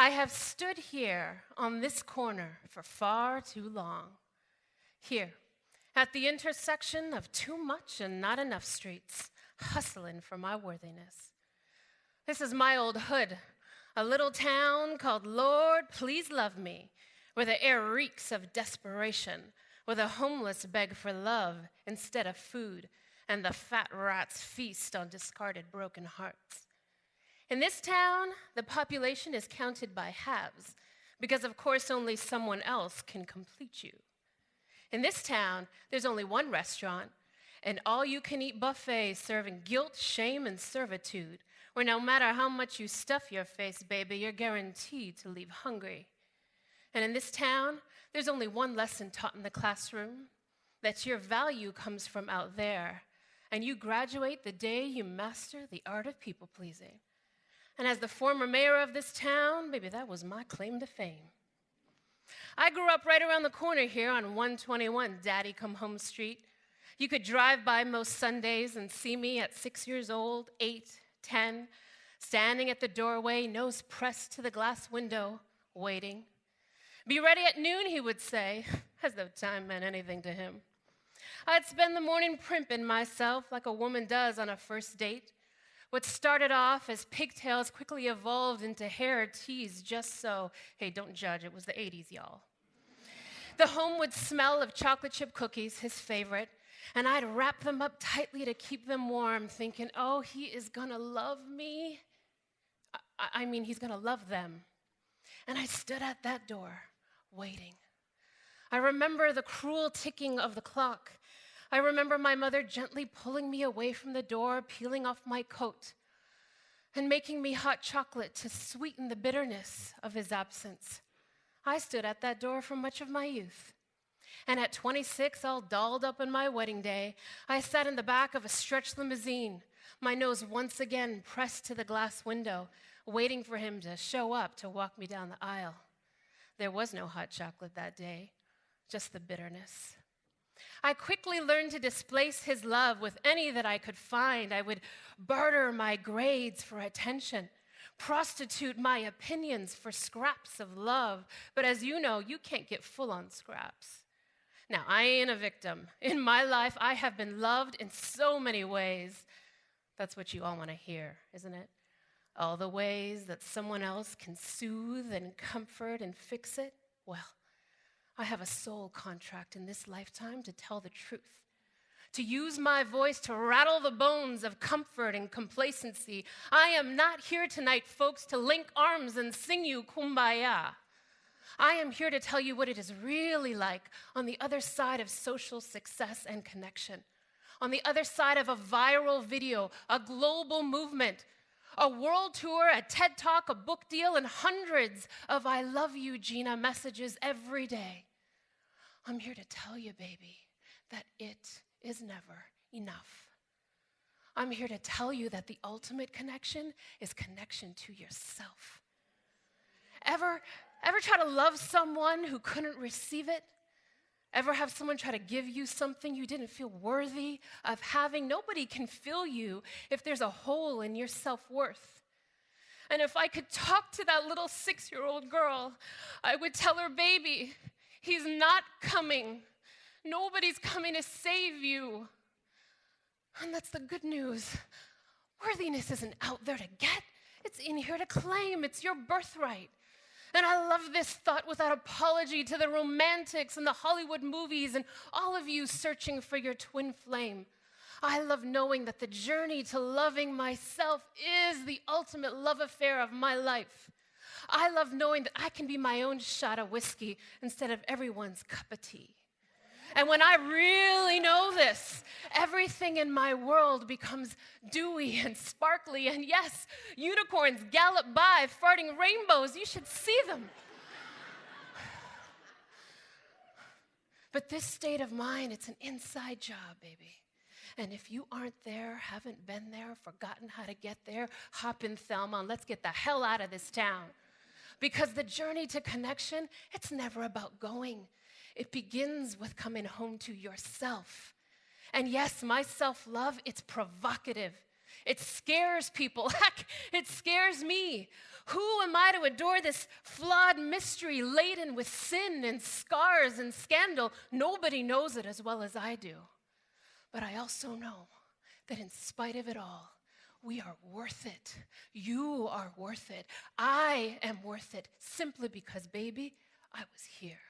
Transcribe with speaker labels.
Speaker 1: I have stood here on this corner for far too long. Here, at the intersection of too much and not enough streets, hustling for my worthiness. This is my old hood, a little town called Lord, Please Love Me, where the air reeks of desperation, where the homeless beg for love instead of food, and the fat rats feast on discarded broken hearts. In this town, the population is counted by halves, because of course only someone else can complete you. In this town, there's only one restaurant, an all-you-can-eat buffet serving guilt, shame, and servitude, where no matter how much you stuff your face, baby, you're guaranteed to leave hungry. And in this town, there's only one lesson taught in the classroom, that your value comes from out there, and you graduate the day you master the art of people-pleasing. And as the former mayor of this town, baby, that was my claim to fame. I grew up right around the corner here on 121 Daddy Come Home Street. You could drive by most Sundays and see me at 6 years old, 8, 10, standing at the doorway, nose pressed to the glass window, waiting. Be ready at noon, he would say, as though time meant anything to him. I'd spend the morning primping myself like a woman does on a first date. What started off as pigtails quickly evolved into hair teased just so, hey, don't judge, it was the 80s, y'all. The home would smell of chocolate chip cookies, his favorite, and I'd wrap them up tightly to keep them warm, thinking, oh, he is gonna love me. I mean, he's gonna love them. And I stood at that door, waiting. I remember the cruel ticking of the clock. I remember my mother gently pulling me away from the door, peeling off my coat, and making me hot chocolate to sweeten the bitterness of his absence. I stood at that door for much of my youth. And at 26, all dolled up on my wedding day, I sat in the back of a stretch limousine, my nose once again pressed to the glass window, waiting for him to show up to walk me down the aisle. There was no hot chocolate that day, just the bitterness. I quickly learned to displace his love with any that I could find. I would barter my grades for attention, prostitute my opinions for scraps of love. But as you know, you can't get full on scraps. Now, I ain't a victim. In my life, I have been loved in so many ways. That's what you all want to hear, isn't it? All the ways that someone else can soothe and comfort and fix it. Well, I have a soul contract in this lifetime to tell the truth, to use my voice to rattle the bones of comfort and complacency. I am not here tonight, folks, to link arms and sing you kumbaya. I am here to tell you what it is really like on the other side of social success and connection, on the other side of a viral video, a global movement, a world tour, a TED Talk, a book deal, and hundreds of I love you, Gina messages every day. I'm here to tell you, baby, that it is never enough. I'm here to tell you that the ultimate connection is connection to yourself. Ever try to love someone who couldn't receive it? Ever have someone try to give you something you didn't feel worthy of having? Nobody can fill you if there's a hole in your self-worth. And if I could talk to that little 6-year-old girl, I would tell her, baby, he's not coming. Nobody's coming to save you. And that's the good news. Worthiness isn't out there to get. It's in here to claim. It's your birthright. And I love this thought without apology to the romantics and the Hollywood movies and all of you searching for your twin flame. I love knowing that the journey to loving myself is the ultimate love affair of my life. I love knowing that I can be my own shot of whiskey instead of everyone's cup of tea. And when I really know this, everything in my world becomes dewy and sparkly. And yes, unicorns gallop by, farting rainbows. You should see them. But this state of mind, it's an inside job, baby. And if you aren't there, haven't been there, forgotten how to get there, hop in Thelma and let's get the hell out of this town. Because the journey to connection, it's never about going. It begins with coming home to yourself. And yes, my self-love, it's provocative. It scares people. Heck, it scares me. Who am I to adore this flawed mystery laden with sin and scars and scandal? Nobody knows it as well as I do. But I also know that in spite of it all, we are worth it. You are worth it. I am worth it simply because, baby, I was here.